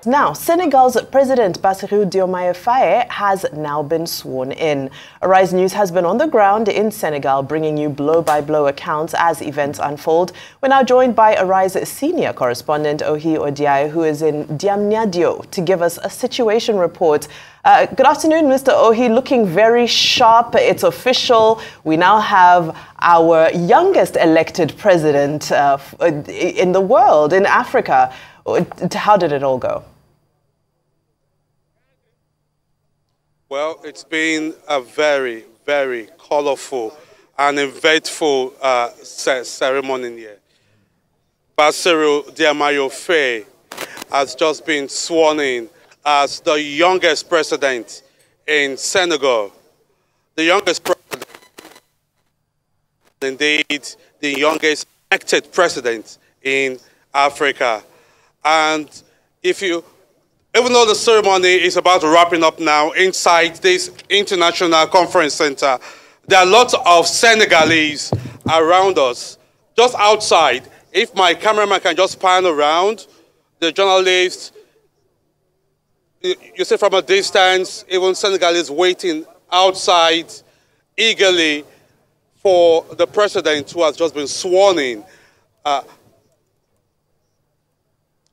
Now, Senegal's President Odiai Faye has now been sworn in. Arise News has been on the ground in Senegal, bringing you blow-by-blow accounts as events unfold. We're now joined by Arise senior correspondent Odiai, who is in Diamniadio, to give us a situation report. Good afternoon, Mr. Ohi. Looking very sharp. It's official. We now have our youngest elected president in the world, in Africa. How did it all go? Well, it's been a very, very colorful and eventful ceremony here. Odiai Faye has just been sworn in as the youngest president in Senegal. The youngest president, indeed, the youngest elected president in Africa. And even though the ceremony is about wrapping up now inside this international conference center, there are lots of Senegalese around us. Just outside, if my cameraman can just pan around, the journalists, you see from a distance, even Senegalese waiting outside eagerly for the president who has just been sworn in.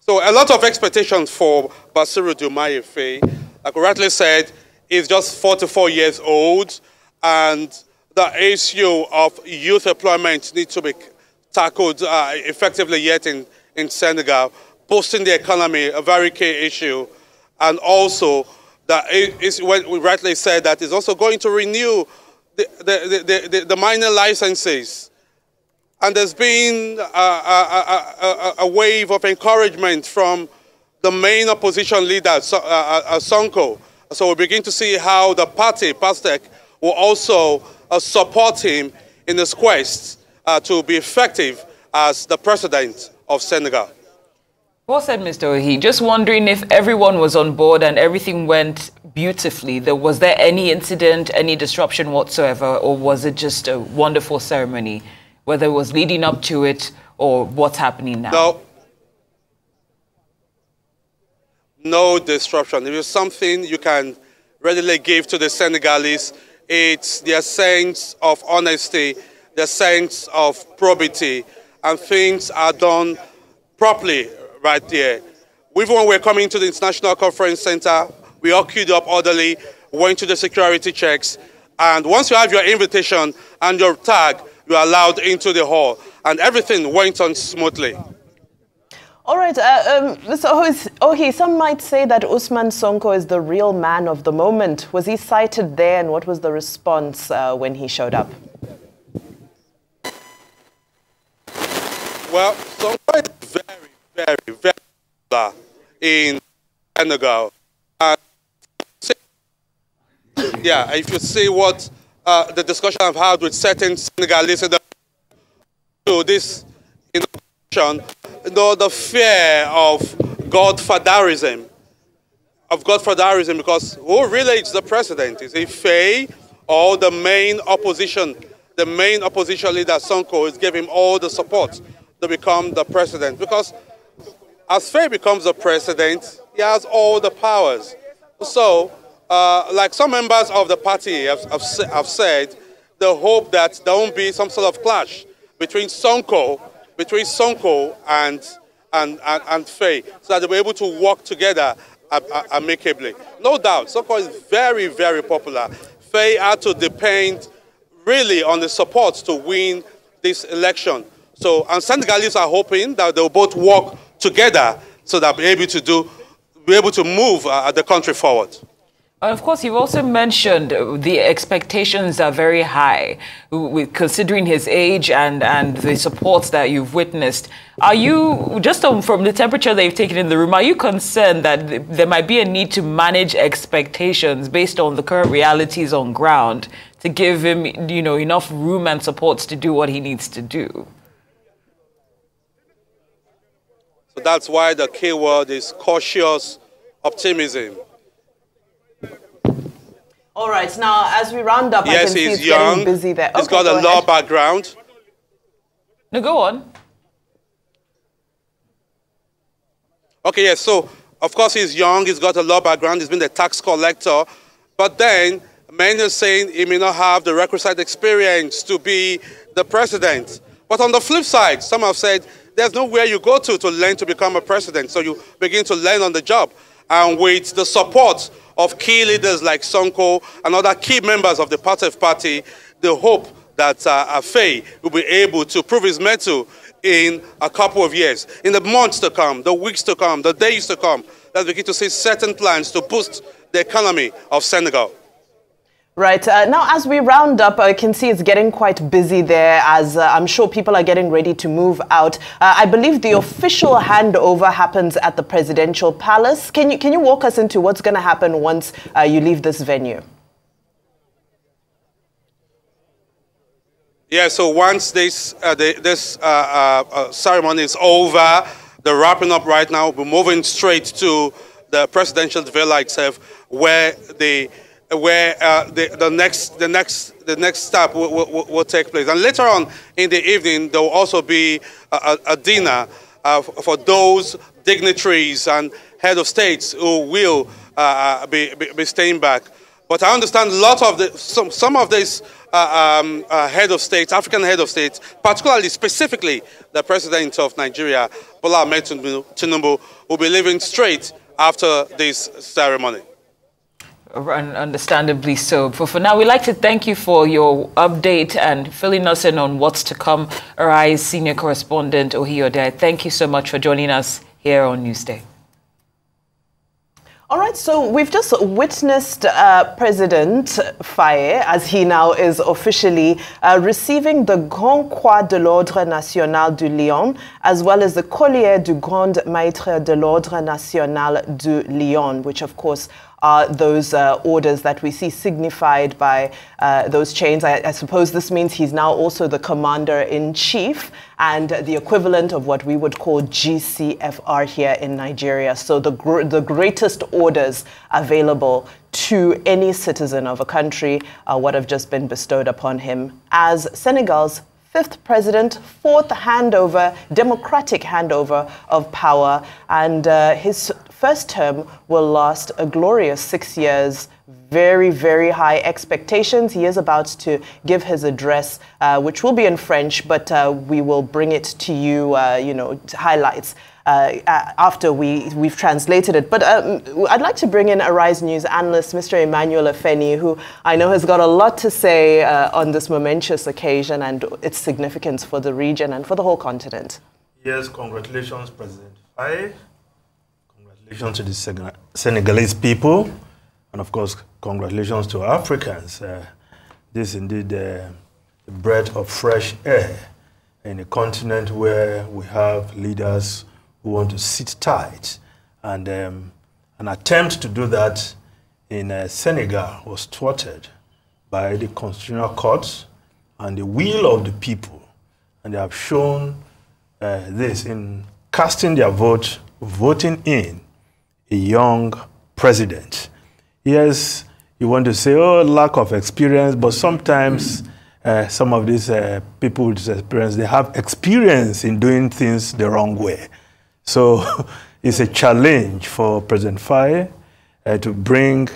So a lot of expectations for Odiai Faye. Like I rightly said, he's just 44 years old, and the issue of youth employment needs to be tackled effectively yet in Senegal, boosting the economy, a very key issue. And also, when we rightly said that it's also going to renew the mining licenses. And there's been a wave of encouragement from the main opposition leader, Sonko. So we begin to see how the party, PASTEC, will also support him in his quest to be effective as the president of Senegal. Well said, Mr. Ohi. Just wondering if everyone was on board and everything went beautifully. Was there any incident, any disruption whatsoever, or was it just a wonderful ceremony? Whether it was leading up to it or what's happening now? No disruption. If it's something you can readily give to the Senegalese, it's their sense of honesty, their sense of probity, and things are done properly right there. Even when we're coming to the International Conference Center, we all queued up orderly, went to the security checks, and once you have your invitation and your tag, you are allowed into the hall, and everything went on smoothly. All right, Mr. Ohi, some might say that Ousmane Sonko is the real man of the moment. Was he cited there, and what was the response when he showed up? Well, Sonko is very, very, very popular in Senegal. Yeah, if you see what the discussion I've had with certain Senegalese to this innovation, the fear of godfatherism, because who really is the president? Is it Faye or the main opposition? The main opposition leader, Sonko, is giving him all the support to become the president. Because as Faye becomes the president, he has all the powers. So, like some members of the party have said, they hope that there won't be some sort of clash between Sonko and Faye, so that they'll be able to work together amicably. No doubt, Sonko is very, very popular. Faye had to depend really on the support to win this election. So, and Senegalese are hoping that they'll both work together so that they'll be able to move the country forward. And of course, you've also mentioned the expectations are very high, considering his age and the supports that you've witnessed. Are you, just from the temperature that you've taken in the room, are you concerned that there might be a need to manage expectations based on the current realities on ground to give him, enough room and supports to do what he needs to do? So that's why the key word is cautious optimism. All right, now as we round up, yes, I can see he's it's young. getting busy there. He's got a law background. No, go on. Okay, yes, so of course he's young, he's got a law background, he's been a tax collector, but then many are saying he may not have the requisite experience to be the president. But on the flip side, some have said there's nowhere you go to learn to become a president, so you begin to learn on the job. And with the support of key leaders like Sonko and other key members of the party, the hope that Faye will be able to prove his mettle in a couple of years, in the months to come, the weeks to come, the days to come, that we get to see certain plans to boost the economy of Senegal. Right. Now, as we round up, I can see it's getting quite busy there, as I'm sure people are getting ready to move out. I believe the official handover happens at the presidential palace. Can you walk us into what's going to happen once you leave this venue? Yeah, so once this ceremony is over, the wrapping up right now, we're moving straight to the presidential villa itself, where the next step will take place. And later on in the evening, there will also be a dinner for those dignitaries and head of states who will be staying back. But I understand a lot of some of these head of states, African head of states, particularly, specifically, the president of Nigeria, Bola Ahmed Tinubu, will be leaving straight after this ceremony. Understandably so. But for now, we'd like to thank you for your update and filling us in on what's to come. Odiai's senior correspondent, Odiai, thank you so much for joining us here on Newsday. All right, so we've just witnessed President Faye, as he now is officially receiving the Grand Croix de l'Ordre National du Lion, as well as the Collier du Grand Maître de l'Ordre National du Lion, which of course are those orders that we see signified by those chains. I suppose this means he's now also the commander-in-chief and the equivalent of what we would call GCFR here in Nigeria. So the greatest orders available to any citizen of a country what have just been bestowed upon him as Senegal's 5th president, 4th handover, democratic handover of power, and his first term will last a glorious 6 years. Very, very high expectations. He is about to give his address, which will be in French, but we will bring it to you, highlights after we've translated it. But I'd like to bring in Arise News analyst, Mr. Emmanuel Afeni, who I know has got a lot to say on this momentous occasion and its significance for the region and for the whole continent. Yes, congratulations, President Faye. Congratulations to the Senegalese people. And of course, congratulations to Africans. This is indeed the breath of fresh air in a continent where we have leaders who want to sit tight. And an attempt to do that in Senegal was thwarted by the Constitutional Court and the will of the people. And they have shown this in casting their vote, voting in a young president. Yes, you want to say, oh, lack of experience, but sometimes some of these people with experience, they have experience in doing things the wrong way. So it's a challenge for President Faye to bring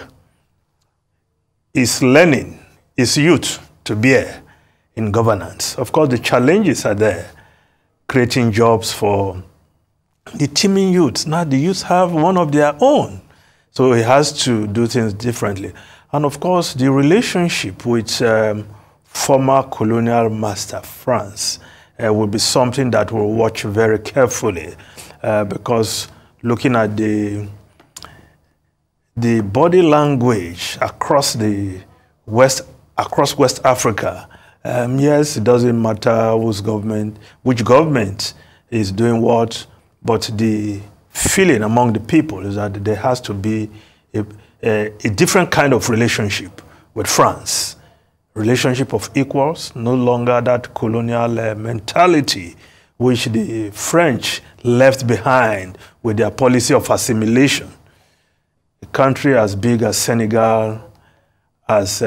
his learning, his youth to bear in governance. Of course, the challenges are there, creating jobs for the teeming youths. Now the youths have one of their own. So he has to do things differently. And of course, the relationship with former colonial master France will be something that we'll watch very carefully because looking at the body language across West Africa, yes, it doesn't matter which government is doing what, but the feeling among the people is that there has to be a different kind of relationship with France. Relationship of equals, no longer that colonial mentality which the French left behind with their policy of assimilation. A country as big as Senegal, as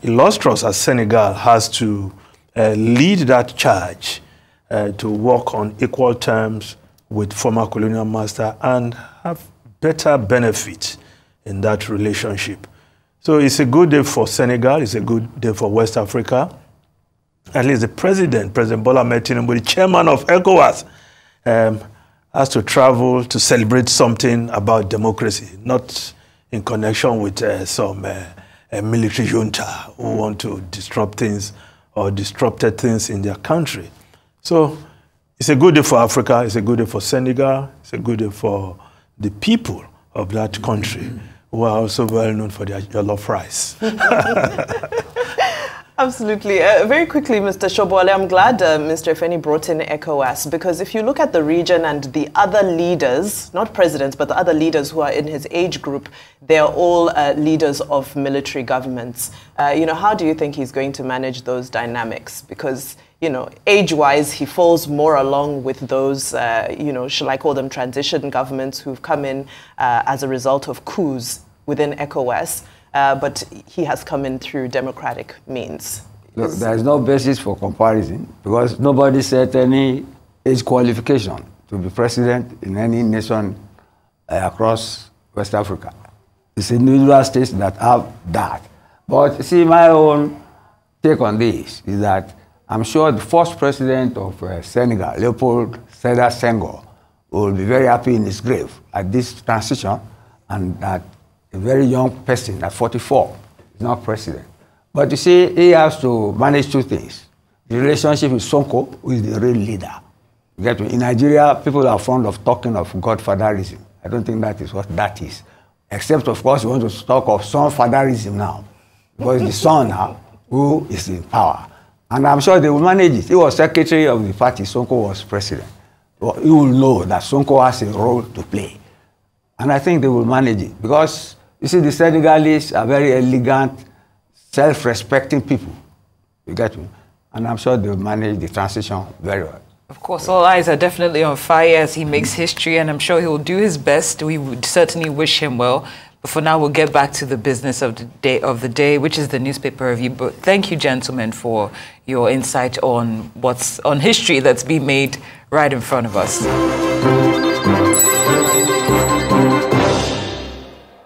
illustrious as Senegal, has to lead that charge to work on equal terms with former colonial master and have better benefit in that relationship. So it's a good day for Senegal, it's a good day for West Africa. At least the President Bola Ahmed Tinubu, the chairman of ECOWAS, has to travel to celebrate something about democracy, not in connection with some military junta who want to disrupt things or disrupted things in their country. So it's a good day for Africa, it's a good day for Senegal, it's a good day for the people of that country who are also well known for their jollof rice. Absolutely. Very quickly, Mr. Shobole, I'm glad Mr. Efeni brought in ECOWAS, because if you look at the region and the other leaders, not presidents, but the other leaders who are in his age group, they're all leaders of military governments. How do you think he's going to manage those dynamics? Because, age-wise, he falls more along with those, shall I call them transition governments who've come in as a result of coups within ECOWAS. But he has come in through democratic means. Look, there is no basis for comparison because nobody set any age qualification to be president in any nation across West Africa. It's individual states that have that. But see, my own take on this is that I'm sure the first president of Senegal, Leopold Sédar Senghor, will be very happy in his grave at this transition, and that a very young person at 44 is not president. But you see, he has to manage two things. The relationship with Sonko, who is the real leader. You get me? In Nigeria, people are fond of talking of godfatherism. I don't think that is what that is. Except, of course, you want to talk of son-fatherism now. Because the son now, who is in power. And I'm sure they will manage it. He was secretary of the party, Sonko was president. Well, you will know that Sonko has a role to play. And I think they will manage it. Because you see, the Senegalese are very elegant, self-respecting people. You get me? And I'm sure they'll manage the transition very well. Of course, all eyes are definitely on Faye as he makes history, and I'm sure he will do his best. We would certainly wish him well. But for now, we'll get back to the business of the day, which is the newspaper review. But thank you, gentlemen, for your insight on on history that's being made right in front of us.